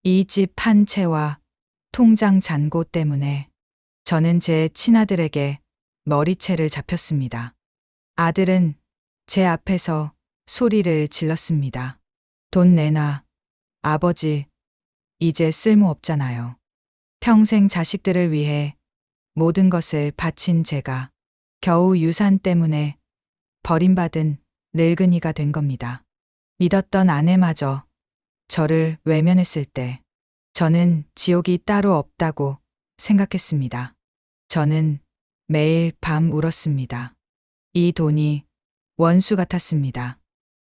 이 집 한 채와 통장 잔고 때문에 저는 제 친아들에게 머리채를 잡혔습니다. 아들은 제 앞에서 소리를 질렀습니다. 돈 내놔. 아버지, 이제 쓸모없잖아요. 평생 자식들을 위해 모든 것을 바친 제가 겨우 유산 때문에 버림받은 늙은이가 된 겁니다. 믿었던 아내마저 저를 외면했을 때 저는 지옥이 따로 없다고 생각했습니다. 저는 매일 밤 울었습니다. 이 돈이 원수 같았습니다.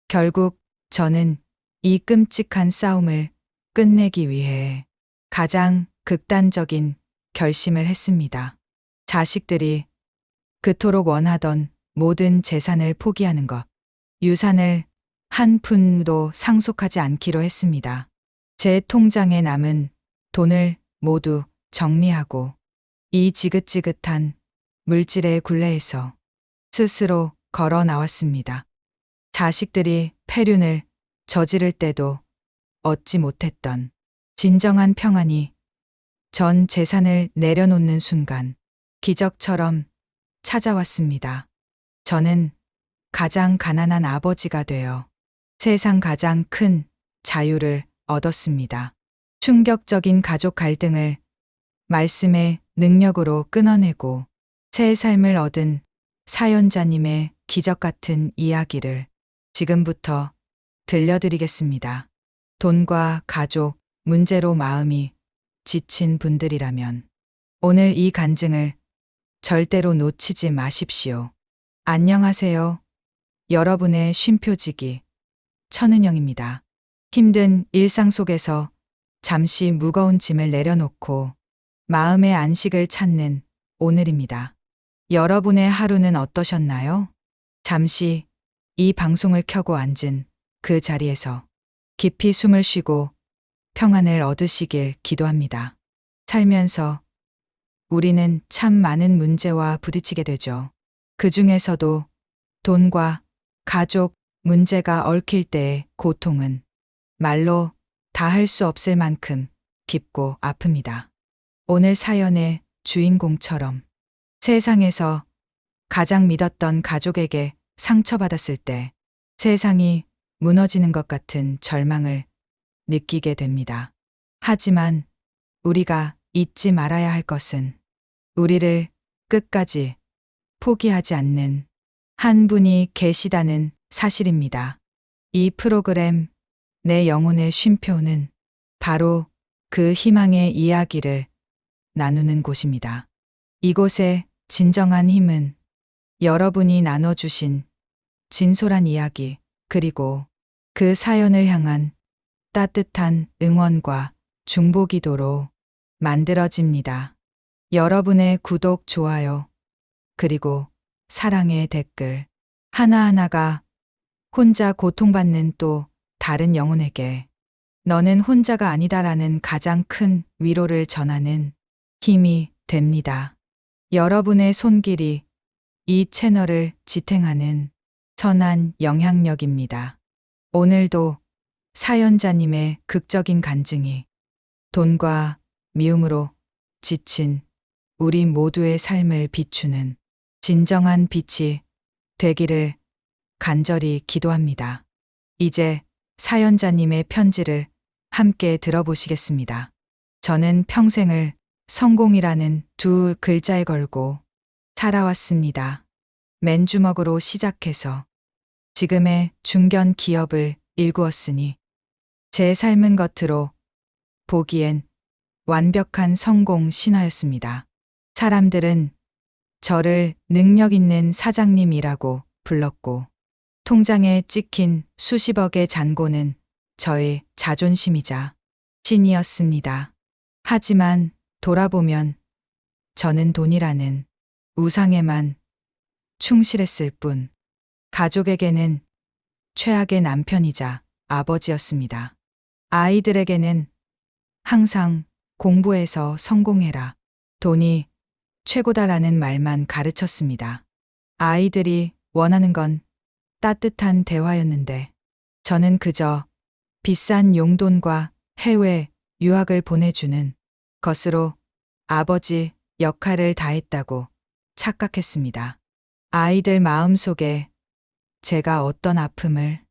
결국 저는 이 끔찍한 싸움을 끝내기 위해 가장 극단적인 결심을 했습니다. 자식들이 그토록 원하던 모든 재산을 포기하는 것, 유산을 한 푼도 상속하지 않기로 했습니다. 제 통장에 남은 돈을 모두 정리하고 이 지긋지긋한 물질의 굴레에서 스스로 걸어 나왔습니다. 자식들이 폐륜을 저지를 때도 얻지 못했던 진정한 평안이 전 재산을 내려놓는 순간 기적처럼 찾아왔습니다. 저는 가장 가난한 아버지가 되어 세상 가장 큰 자유를 얻었습니다. 충격적인 가족 갈등을 말씀의 능력으로 끊어내고 새 삶을 얻은 사연자님의 기적 같은 이야기를 지금부터 들려드리겠습니다. 돈과 가족 문제로 마음이 지친 분들이라면 오늘 이 간증을 절대로 놓치지 마십시오. 안녕하세요. 여러분의 쉼표지기 천은영입니다. 힘든 일상 속에서 잠시 무거운 짐을 내려놓고 마음의 안식을 찾는 오늘입니다. 여러분의 하루는 어떠셨나요? 잠시 이 방송을 켜고 앉은 그 자리에서 깊이 숨을 쉬고 평안을 얻으시길 기도합니다. 살면서 우리는 참 많은 문제와 부딪히게 되죠. 그 중에서도 돈과 가족 문제가 얽힐 때의 고통은 말로 다 할 수 없을 만큼 깊고 아픕니다. 오늘 사연의 주인공처럼 세상에서 가장 믿었던 가족에게 상처받았을 때 세상이 무너지는 것 같은 절망을 느끼게 됩니다. 하지만 우리가 잊지 말아야 할 것은 우리를 끝까지 포기하지 않는 한 분이 계시다는 사실입니다. 이 프로그램 내 영혼의 쉼표는 바로 그 희망의 이야기를 나누는 곳입니다. 이곳의 진정한 힘은 여러분이 나눠주신 진솔한 이야기 그리고 그 사연을 향한 따뜻한 응원과 중보기도로 만들어집니다. 여러분의 구독, 좋아요, 그리고 사랑의 댓글 하나하나가 혼자 고통받는 또 다른 영혼에게 너는 혼자가 아니다라는 가장 큰 위로를 전하는 힘이 됩니다. 여러분의 손길이 이 채널을 지탱하는 선한 영향력입니다. 오늘도 사연자님의 극적인 간증이 돈과 미움으로 지친 우리 모두의 삶을 비추는 진정한 빛이 되기를 간절히 기도합니다. 이제 사연자님의 편지를 함께 들어보시겠습니다. 저는 평생을 성공이라는 두 글자에 걸고 살아왔습니다. 맨주먹으로 시작해서 지금의 중견 기업을 일구었으니 제 삶은 겉으로 보기엔 완벽한 성공 신화였습니다. 사람들은 저를 능력 있는 사장님이라고 불렀고 통장에 찍힌 수십억의 잔고는 저의 자존심이자 신이었습니다. 하지만 돌아보면 저는 돈이라는 우상에만 충실했을 뿐 가족에게는 최악의 남편이자 아버지였습니다. 아이들에게는 항상 공부해서 성공해라, 돈이 최고다라는 말만 가르쳤습니다. 아이들이 원하는 건 따뜻한 대화였는데 저는 그저 비싼 용돈과 해외 유학을 보내주는 것으로 아버지 역할을 다했다고 착각했습니다. 아이들 마음속에 제가 어떤 아픔을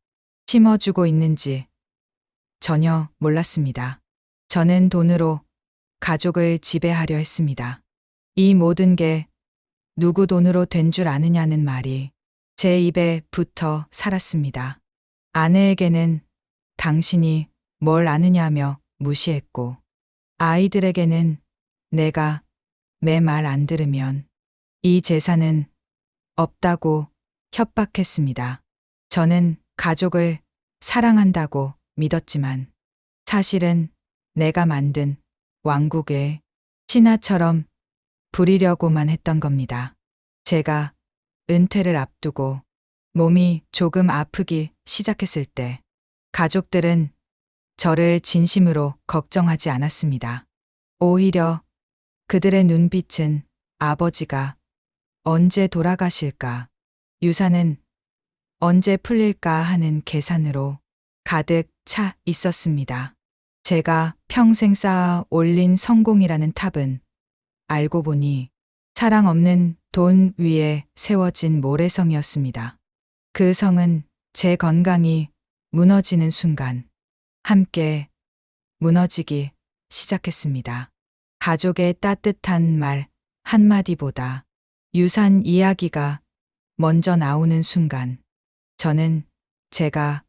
심어주고 있는지 전혀 몰랐습니다. 저는 돈으로 가족을 지배하려 했습니다. 이 모든 게 누구 돈으로 된 줄 아느냐는 말이 제 입에 붙어 살았습니다. 아내에게는 당신이 뭘 아느냐며 무시했고, 아이들에게는 내가 내 말 안 들으면 이 재산은 없다고 협박했습니다. 저는 가족을 사랑한다고 믿었지만 사실은 내가 만든 왕국의 신하처럼 부리려고만 했던 겁니다. 제가 은퇴를 앞두고 몸이 조금 아프기 시작했을 때 가족들은 저를 진심으로 걱정하지 않았습니다. 오히려 그들의 눈빛은 아버지가 언제 돌아가실까, 유산은 언제 풀릴까 하는 계산으로 가득 차 있었습니다. 제가 평생 쌓아 올린 성공이라는 탑은 알고 보니 사랑 없는 돈 위에 세워진 모래성이었습니다. 그 성은 제 건강이 무너지는 순간 함께 무너지기 시작했습니다. 가족의 따뜻한 말 한마디보다 유산 이야기가 먼저 나오는 순간 저는 제가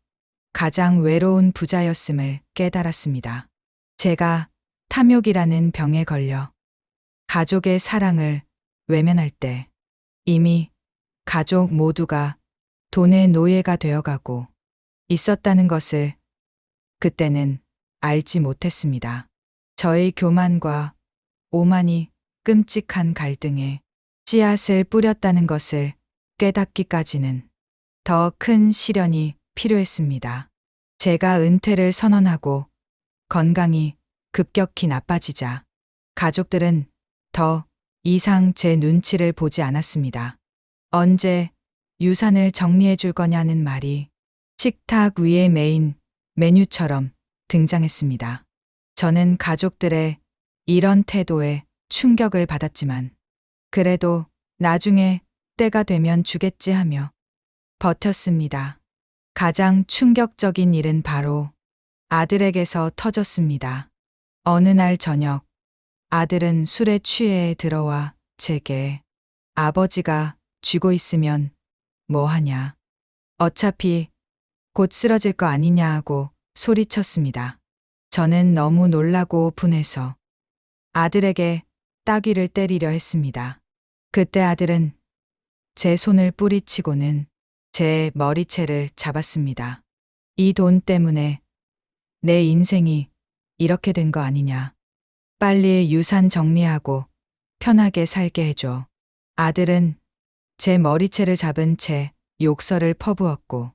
가장 외로운 부자였음을 깨달았습니다. 제가 탐욕이라는 병에 걸려 가족의 사랑을 외면할 때 이미 가족 모두가 돈의 노예가 되어가고 있었다는 것을 그때는 알지 못했습니다. 저의 교만과 오만이 끔찍한 갈등에 씨앗을 뿌렸다는 것을 깨닫기까지는 더 큰 시련이 필요했습니다. 제가 은퇴를 선언하고 건강이 급격히 나빠지자 가족들은 더 이상 제 눈치를 보지 않았습니다. 언제 유산을 정리해 줄 거냐는 말이 식탁 위의 메인 메뉴처럼 등장했습니다. 저는 가족들의 이런 태도에 충격을 받았지만 그래도 나중에 때가 되면 주겠지 하며 버텼습니다. 가장 충격적인 일은 바로 아들에게서 터졌습니다. 어느 날 저녁 아들은 술에 취해 들어와 제게 아버지가 쥐고 있으면 뭐 하냐. 어차피 곧 쓰러질 거 아니냐 하고 소리쳤습니다. 저는 너무 놀라고 분해서 아들에게 따귀를 때리려 했습니다. 그때 아들은 제 손을 뿌리치고는 제 머리채를 잡았습니다. 이 돈 때문에 내 인생이 이렇게 된 거 아니냐. 빨리 유산 정리하고 편하게 살게 해줘. 아들은 제 머리채를 잡은 채 욕설을 퍼부었고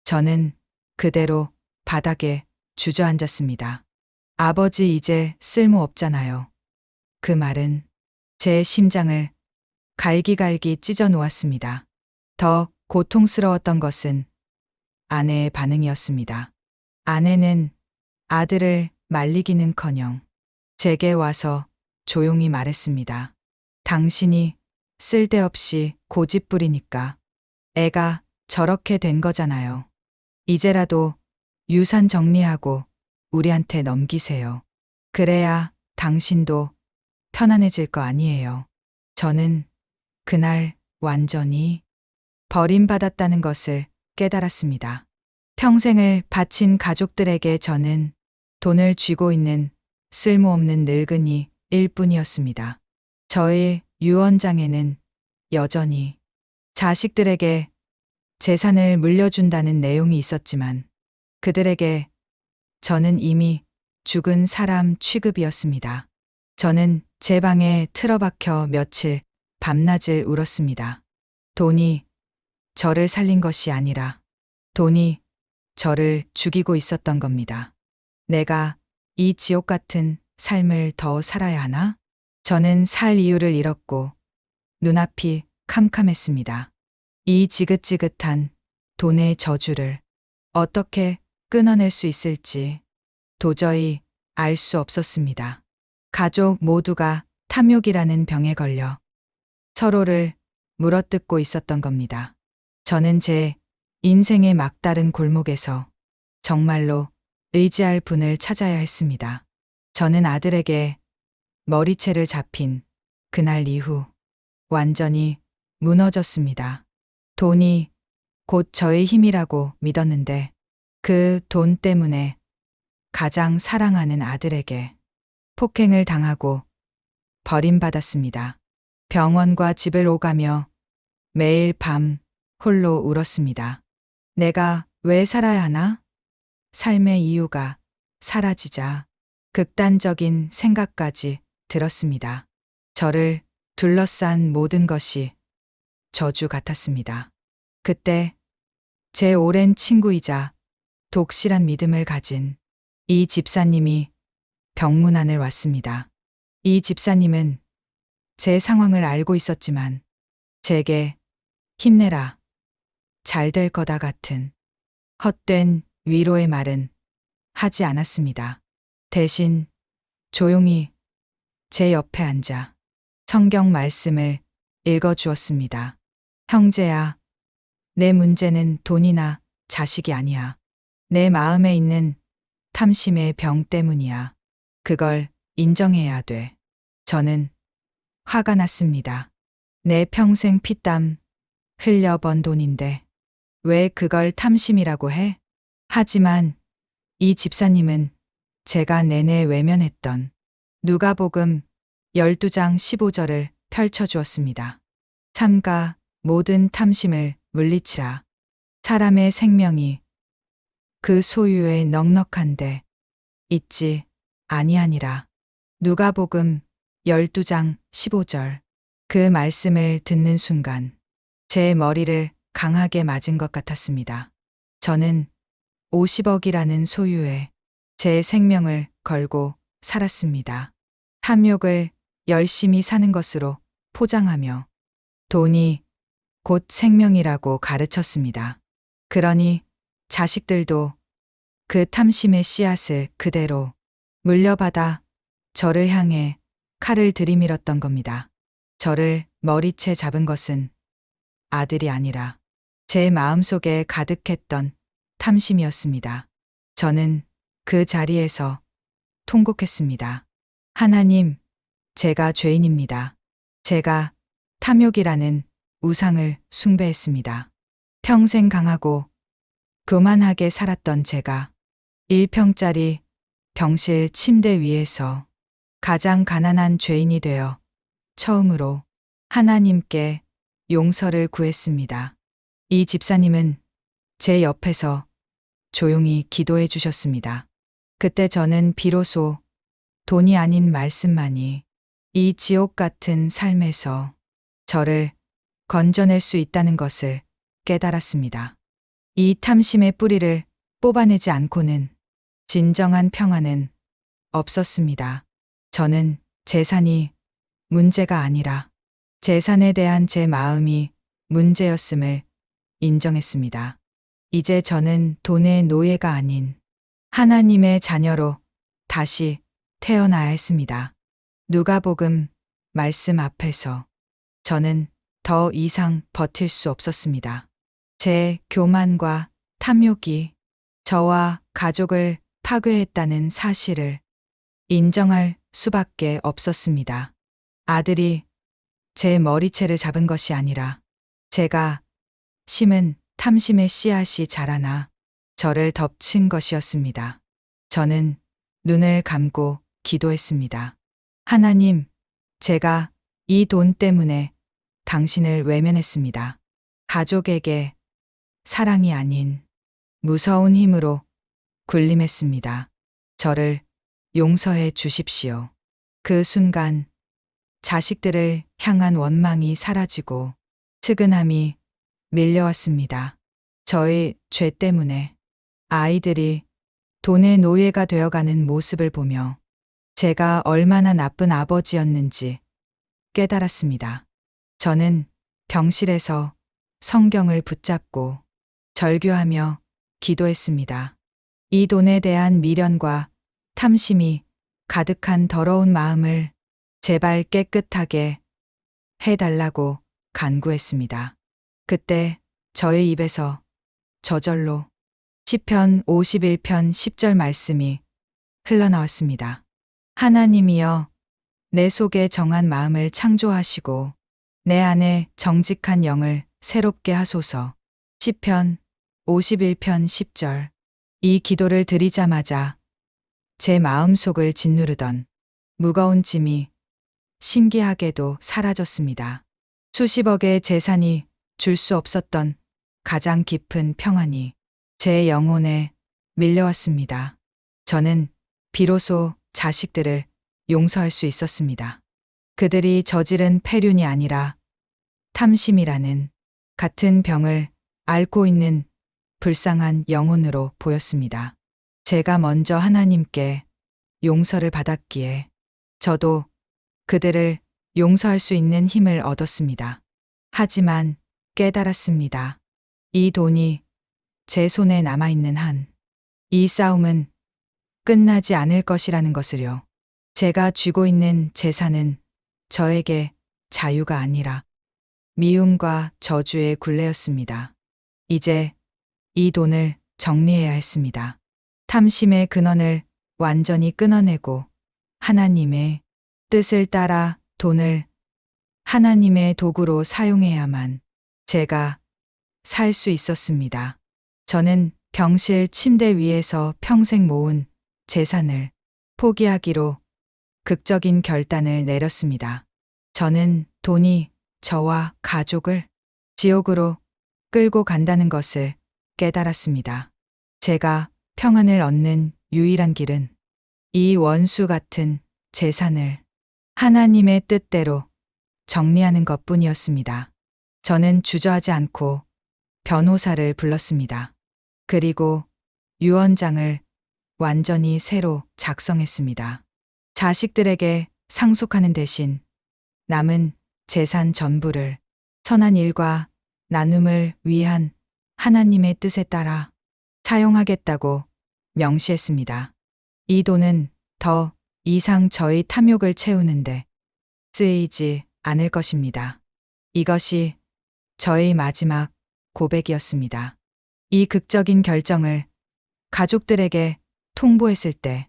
저는 그대로 바닥에 주저앉았습니다. 아버지 이제 쓸모없잖아요. 그 말은 제 심장을 갈기갈기 찢어 놓았습니다. 더 고통스러웠던 것은 아내의 반응이었습니다. 아내는 아들을 말리기는커녕 제게 와서 조용히 말했습니다. 당신이 쓸데없이 고집 부리니까 애가 저렇게 된 거잖아요. 이제라도 유산 정리하고 우리한테 넘기세요. 그래야 당신도 편안해질 거 아니에요. 저는 그날 완전히 버림받았다는 것을 깨달았습니다. 평생을 바친 가족들에게 저는 돈을 쥐고 있는 쓸모없는 늙은이일 뿐이었습니다. 저의 유언장에는 여전히 자식들에게 재산을 물려준다는 내용이 있었지만 그들에게 저는 이미 죽은 사람 취급이었습니다. 저는 제 방에 틀어박혀 며칠 밤낮을 울었습니다. 돈이 저를 살린 것이 아니라 돈이 저를 죽이고 있었던 겁니다. 내가 이 지옥 같은 삶을 더 살아야 하나? 저는 살 이유를 잃었고 눈앞이 캄캄했습니다. 이 지긋지긋한 돈의 저주를 어떻게 끊어낼 수 있을지 도저히 알 수 없었습니다. 가족 모두가 탐욕이라는 병에 걸려 서로를 물어뜯고 있었던 겁니다. 저는 제 인생의 막다른 골목에서 정말로 의지할 분을 찾아야 했습니다. 저는 아들에게 머리채를 잡힌 그날 이후 완전히 무너졌습니다. 돈이 곧 저의 힘이라고 믿었는데 그 돈 때문에 가장 사랑하는 아들에게 폭행을 당하고 버림받았습니다. 병원과 집을 오가며 매일 밤 홀로 울었습니다. 내가 왜 살아야 하나? 삶의 이유가 사라지자 극단적인 생각까지 들었습니다. 저를 둘러싼 모든 것이 저주 같았습니다. 그때 제 오랜 친구이자 독실한 믿음을 가진 이 집사님이 병문안을 왔습니다. 이 집사님은 제 상황을 알고 있었지만 제게 힘내라, 잘 될 거다 같은 헛된 위로의 말은 하지 않았습니다. 대신 조용히 제 옆에 앉아 성경 말씀을 읽어주었습니다. 형제야, 내 문제는 돈이나 자식이 아니야. 내 마음에 있는 탐심의 병 때문이야. 그걸 인정해야 돼. 저는 화가 났습니다. 내 평생 피땀 흘려 번 돈인데 왜 그걸 탐심이라고 해? 하지만 이 집사님은 제가 내내 외면했던 누가복음 12장 15절을 펼쳐주었습니다. 삼가 모든 탐심을 물리치라. 사람의 생명이 그 소유에 넉넉한데 있지 아니하니라. 누가복음 12장 15절. 그 말씀을 듣는 순간 제 머리를 강하게 맞은 것 같았습니다. 저는 50억이라는 소유에 제 생명을 걸고 살았습니다. 탐욕을 열심히 사는 것으로 포장하며 돈이 곧 생명이라고 가르쳤습니다. 그러니 자식들도 그 탐심의 씨앗을 그대로 물려받아 저를 향해 칼을 들이밀었던 겁니다. 저를 머리채 잡은 것은 아들이 아니라 제 마음속에 가득했던 탐심이었습니다. 저는 그 자리에서 통곡했습니다. 하나님, 제가 죄인입니다. 제가 탐욕이라는 우상을 숭배했습니다. 평생 강하고 교만하게 살았던 제가 1평짜리 병실 침대 위에서 가장 가난한 죄인이 되어 처음으로 하나님께 용서를 구했습니다. 이 집사님은 제 옆에서 조용히 기도해 주셨습니다. 그때 저는 비로소 돈이 아닌 말씀만이 이 지옥 같은 삶에서 저를 건져낼 수 있다는 것을 깨달았습니다. 이 탐심의 뿌리를 뽑아내지 않고는 진정한 평안은 없었습니다. 저는 재산이 문제가 아니라 재산에 대한 제 마음이 문제였음을 인정했습니다. 이제 저는 돈의 노예가 아닌 하나님의 자녀로 다시 태어나야 했습니다. 누가복음 말씀 앞에서 저는 더 이상 버틸 수 없었습니다. 제 교만과 탐욕이 저와 가족을 파괴했다는 사실을 인정할 수밖에 없었습니다. 아들이 제 머리채를 잡은 것이 아니라 제가 심은 탐심의 씨앗이 자라나 저를 덮친 것이었습니다. 저는 눈을 감고 기도했습니다. 하나님, 제가 이 돈 때문에 당신을 외면했습니다. 가족에게 사랑이 아닌 무서운 힘으로 군림했습니다. 저를 용서해 주십시오. 그 순간 자식들을 향한 원망이 사라지고 측은함이 밀려왔습니다. 저의 죄 때문에 아이들이 돈의 노예가 되어가는 모습을 보며 제가 얼마나 나쁜 아버지였는지 깨달았습니다. 저는 병실에서 성경을 붙잡고 절규하며 기도했습니다. 이 돈에 대한 미련과 탐심이 가득한 더러운 마음을 제발 깨끗하게 해달라고 간구했습니다. 그때 저의 입에서 저절로 시편 51편 10절 말씀이 흘러나왔습니다. 하나님이여, 내 속에 정한 마음을 창조하시고 내 안에 정직한 영을 새롭게 하소서. 시편 51편 10절. 이 기도를 드리자마자 제 마음속을 짓누르던 무거운 짐이 신기하게도 사라졌습니다. 수십억의 재산이 줄 수 없었던 가장 깊은 평안이 제 영혼에 밀려왔습니다. 저는 비로소 자식들을 용서할 수 있었습니다. 그들이 저지른 폐륜이 아니라 탐심이라는 같은 병을 앓고 있는 불쌍한 영혼으로 보였습니다. 제가 먼저 하나님께 용서를 받았기에 저도 그들을 용서할 수 있는 힘을 얻었습니다. 하지만 깨달았습니다. 이 돈이 제 손에 남아있는 한, 이 싸움은 끝나지 않을 것이라는 것을요. 제가 쥐고 있는 재산은 저에게 자유가 아니라 미움과 저주의 굴레였습니다. 이제 이 돈을 정리해야 했습니다. 탐심의 근원을 완전히 끊어내고 하나님의 뜻을 따라 돈을 하나님의 도구로 사용해야만 제가 살 수 있었습니다. 저는 병실 침대 위에서 평생 모은 재산을 포기하기로 극적인 결단을 내렸습니다. 저는 돈이 저와 가족을 지옥으로 끌고 간다는 것을 깨달았습니다. 제가 평안을 얻는 유일한 길은 이 원수 같은 재산을 하나님의 뜻대로 정리하는 것뿐이었습니다. 저는 주저하지 않고 변호사를 불렀습니다. 그리고 유언장을 완전히 새로 작성했습니다. 자식들에게 상속하는 대신 남은 재산 전부를 선한 일과 나눔을 위한 하나님의 뜻에 따라 사용하겠다고 명시했습니다. 이 돈은 더 이상 저의 탐욕을 채우는데 쓰이지 않을 것입니다. 이것이 저의 마지막 고백이었습니다. 이 극적인 결정을 가족들에게 통보했을 때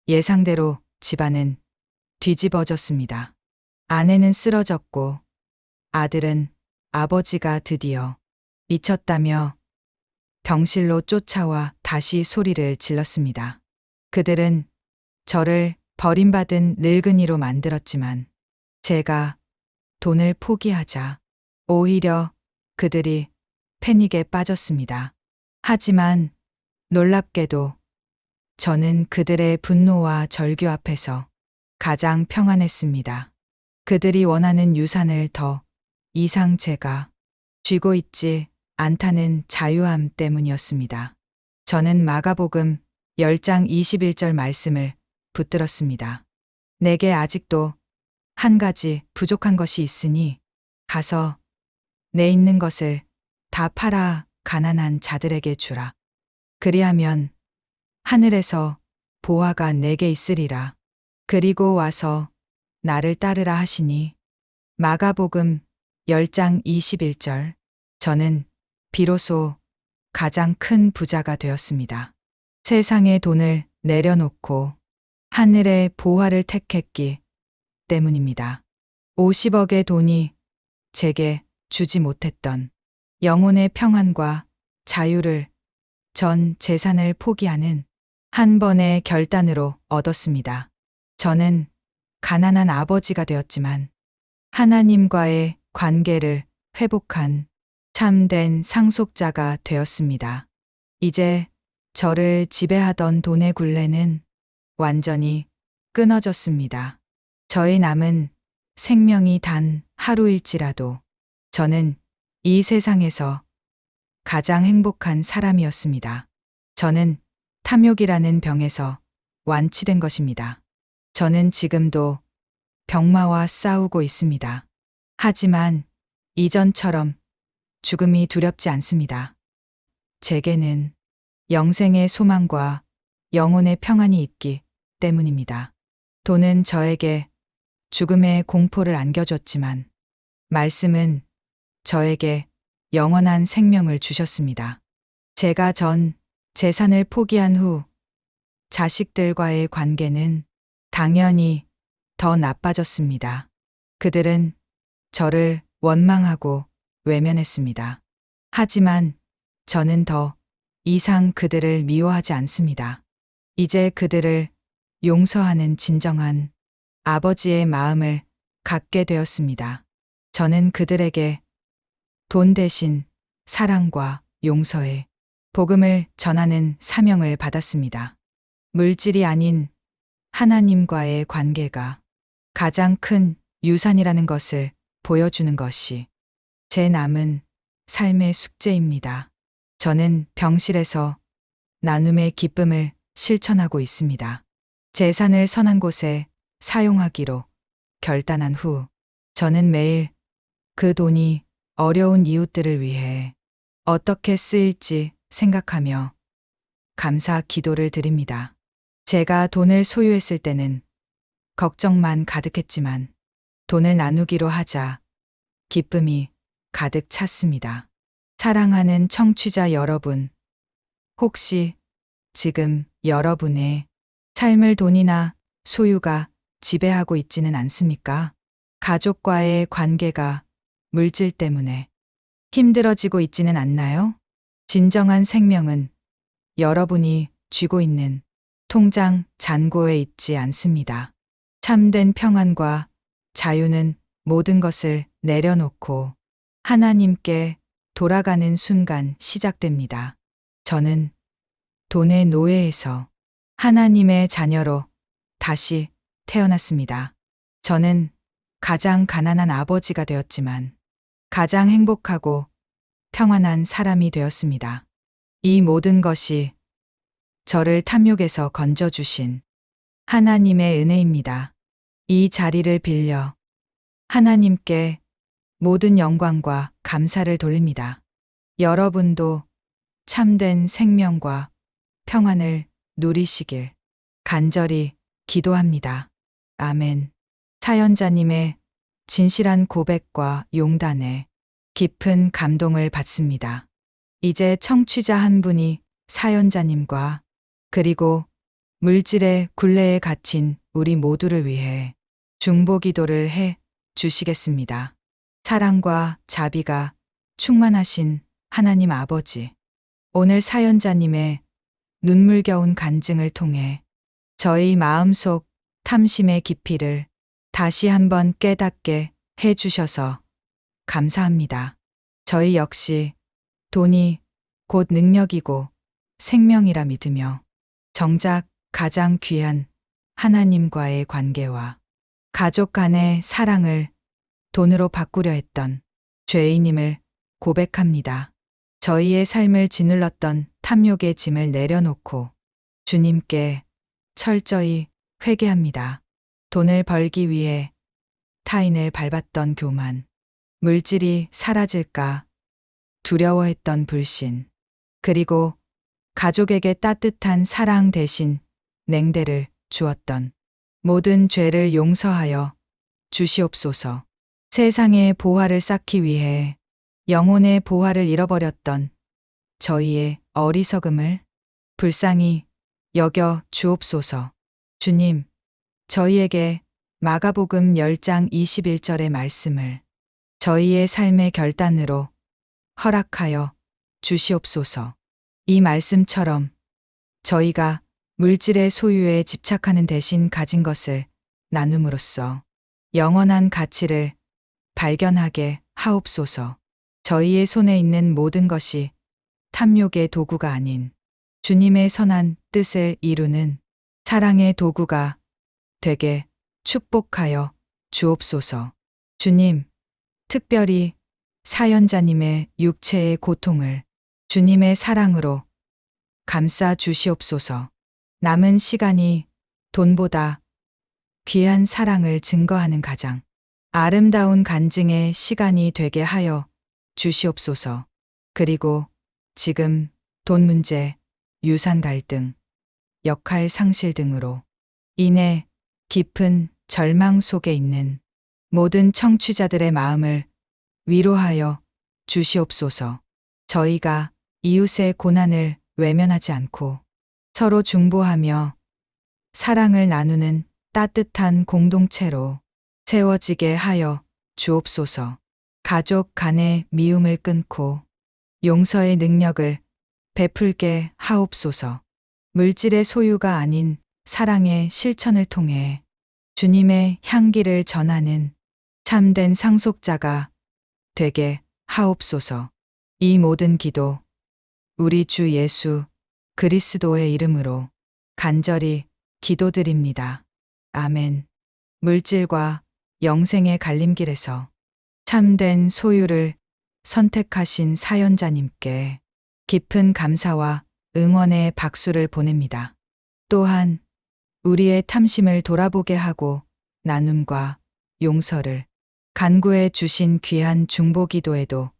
예상대로 집안은 뒤집어졌습니다. 아내는 쓰러졌고 아들은 아버지가 드디어 미쳤다며 병실로 쫓아와 다시 소리를 질렀습니다. 그들은 저를 버림받은 늙은이로 만들었지만 제가 돈을 포기하자 오히려 그들이 패닉에 빠졌습니다. 하지만 놀랍게도 저는 그들의 분노와 절규 앞에서 가장 평안했습니다. 그들이 원하는 유산을 더 이상 제가 쥐고 있지 않다는 자유함 때문이었습니다. 저는 마가복음 10장 21절 말씀을 붙들었습니다. 내게 아직도 한 가지 부족한 것이 있으니 가서 내 있는 것을 다 팔아 가난한 자들에게 주라. 그리하면 하늘에서 보화가 내게 있으리라. 그리고 와서 나를 따르라 하시니 마가복음 10장 21절. 저는 비로소 가장 큰 부자가 되었습니다. 세상의 돈을 내려놓고 하늘의 보화를 택했기 때문입니다. 50억의 돈이 제게 주지 못했던 영혼의 평안과 자유를 전 재산을 포기하는 한 번의 결단으로 얻었습니다. 저는 가난한 아버지가 되었지만 하나님과의 관계를 회복한 참된 상속자가 되었습니다. 이제 저를 지배하던 돈의 굴레는 완전히 끊어졌습니다. 저의 남은 생명이 단 하루일지라도 저는 이 세상에서 가장 행복한 사람이었습니다. 저는 탐욕이라는 병에서 완치된 것입니다. 저는 지금도 병마와 싸우고 있습니다. 하지만 이전처럼 죽음이 두렵지 않습니다. 제게는 영생의 소망과 영혼의 평안이 있기 때문입니다. 돈은 저에게 죽음의 공포를 안겨줬지만 말씀은 저에게 영원한 생명을 주셨습니다. 제가 전 재산을 포기한 후 자식들과의 관계는 당연히 더 나빠졌습니다. 그들은 저를 원망하고 외면했습니다. 하지만 저는 더 이상 그들을 미워하지 않습니다. 이제 그들을 용서하는 진정한 아버지의 마음을 갖게 되었습니다. 저는 그들에게 돈 대신 사랑과 용서의 복음을 전하는 사명을 받았습니다. 물질이 아닌 하나님과의 관계가 가장 큰 유산이라는 것을 보여주는 것이 제 남은 삶의 숙제입니다. 저는 병실에서 나눔의 기쁨을 실천하고 있습니다. 재산을 선한 곳에 사용하기로 결단한 후 저는 매일 그 돈이 어려운 이웃들을 위해 어떻게 쓰일지 생각하며 감사 기도를 드립니다. 제가 돈을 소유했을 때는 걱정만 가득했지만 돈을 나누기로 하자 기쁨이 가득 찼습니다. 사랑하는 청취자 여러분, 혹시 지금 여러분의 삶을 돈이나 소유가 지배하고 있지는 않습니까? 가족과의 관계가 물질 때문에 힘들어지고 있지는 않나요? 진정한 생명은 여러분이 쥐고 있는 통장 잔고에 있지 않습니다. 참된 평안과 자유는 모든 것을 내려놓고 하나님께 돌아가는 순간 시작됩니다. 저는 돈의 노예에서 하나님의 자녀로 다시 태어났습니다. 저는 가장 가난한 아버지가 되었지만 가장 행복하고 평안한 사람이 되었습니다. 이 모든 것이 저를 탐욕에서 건져주신 하나님의 은혜입니다. 이 자리를 빌려 하나님께 모든 영광과 감사를 돌립니다. 여러분도 참된 생명과 평안을 누리시길 간절히 기도합니다. 아멘. 사연자님의 진실한 고백과 용단에 깊은 감동을 받습니다. 이제 청취자 한 분이 사연자님과 그리고 물질의 굴레에 갇힌 우리 모두를 위해 중보 기도를 해 주시겠습니다. 사랑과 자비가 충만하신 하나님 아버지, 오늘 사연자님의 눈물겨운 간증을 통해 저희 마음속 탐심의 깊이를 다시 한번 깨닫게 해 주셔서 감사합니다. 저희 역시 돈이 곧 능력이고 생명이라 믿으며 정작 가장 귀한 하나님과의 관계와 가족 간의 사랑을 돈으로 바꾸려 했던 죄인임을 고백합니다. 저희의 삶을 짓눌렀던 탐욕의 짐을 내려놓고 주님께 철저히 회개합니다. 돈을 벌기 위해 타인을 밟았던 교만, 물질이 사라질까 두려워했던 불신, 그리고 가족에게 따뜻한 사랑 대신 냉대를 주었던 모든 죄를 용서하여 주시옵소서. 세상의 보화를 쌓기 위해 영혼의 보화를 잃어버렸던 저희의 어리석음을 불쌍히 여겨 주옵소서. 주님, 저희에게 마가복음 10장 21절의 말씀을 저희의 삶의 결단으로 허락하여 주시옵소서. 이 말씀처럼 저희가 물질의 소유에 집착하는 대신 가진 것을 나눔으로써 영원한 가치를 발견하게 하옵소서. 저희의 손에 있는 모든 것이 탐욕의 도구가 아닌 주님의 선한 뜻을 이루는 사랑의 도구가 되게 축복하여 주옵소서. 주님, 특별히 사연자님의 육체의 고통을 주님의 사랑으로 감싸 주시옵소서. 남은 시간이 돈보다 귀한 사랑을 증거하는 가장 아름다운 간증의 시간이 되게 하여 주시옵소서. 그리고 지금 돈 문제, 유산 갈등, 역할 상실 등으로 인해 깊은 절망 속에 있는 모든 청취자들의 마음을 위로하여 주시옵소서. 저희가 이웃의 고난을 외면하지 않고 서로 중보하며 사랑을 나누는 따뜻한 공동체로 세워지게 하여 주옵소서. 가족 간의 미움을 끊고 용서의 능력을 베풀게 하옵소서. 물질의 소유가 아닌 사랑의 실천을 통해 주님의 향기를 전하는 참된 상속자가 되게 하옵소서. 이 모든 기도 우리 주 예수 그리스도의 이름으로 간절히 기도드립니다. 아멘. 물질과 영생의 갈림길에서 참된 소유를 선택하신 사연자님께 깊은 감사와 응원의 박수를 보냅니다. 또한 우리의 탐심을 돌아보게 하고 나눔과 용서를 간구해 주신 귀한 중보기도에도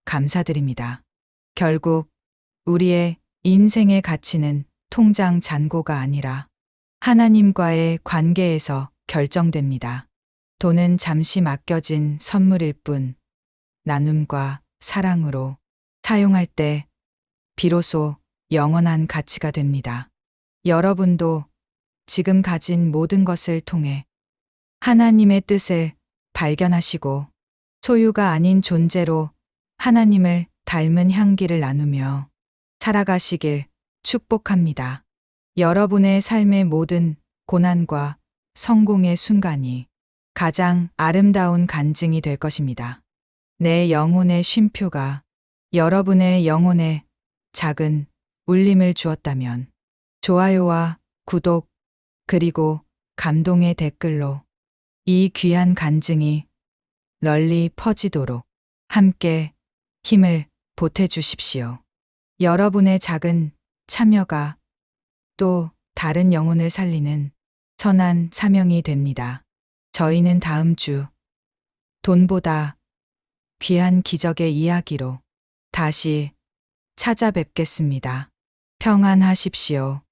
감사드립니다. 결국 우리의 인생의 가치는 통장 잔고가 아니라 하나님과의 관계에서 결정됩니다. 돈은 잠시 맡겨진 선물일 뿐 나눔과 사랑으로 사용할 때 비로소 영원한 가치가 됩니다. 여러분도 지금 가진 모든 것을 통해 하나님의 뜻을 발견하시고 소유가 아닌 존재로 하나님을 닮은 향기를 나누며 살아가시길 축복합니다. 여러분의 삶의 모든 고난과 성공의 순간이 가장 아름다운 간증이 될 것입니다. 내 영혼의 쉼표가 여러분의 영혼에 작은 울림을 주었다면 좋아요와 구독 그리고 감동의 댓글로 이 귀한 간증이 널리 퍼지도록 함께 힘을 보태주십시오. 여러분의 작은 참여가 또 다른 영혼을 살리는 선한 사명이 됩니다. 저희는 다음 주 돈보다 귀한 기적의 이야기로 다시 찾아뵙겠습니다. 평안하십시오.